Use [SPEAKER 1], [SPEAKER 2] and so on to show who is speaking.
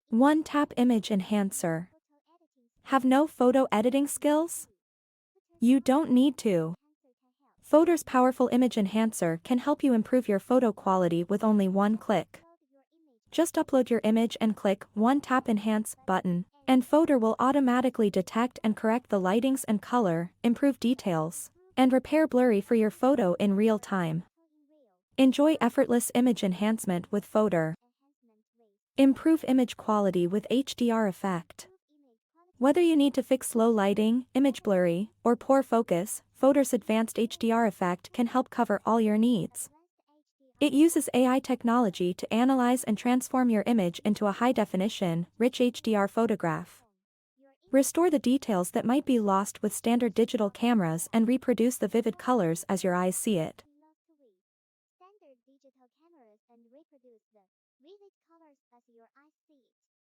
[SPEAKER 1] One-tap image enhancer. Have no photo editing skills? You don't need to. Photor's powerful image enhancer can help you improve your photo quality with only one click. Just upload your image and click One Tap Enhance button, and Photor will automatically detect and correct the lightings and color, improve details, and repair blurry for your photo in real time. Enjoy effortless image enhancement with Photor. Improve image quality with HDR effect. Whether you need to fix low lighting, image blurry, or poor focus, Photor's advanced HDR effect can help cover all your needs. It uses AI technology to analyze and transform your image into a high-definition, rich HDR photograph. Restore the details that might be lost with standard digital cameras and reproduce the vivid colors as your eyes see it.
[SPEAKER 2] Standard digital cameras and reproduce the vivid colors as your eyes see it.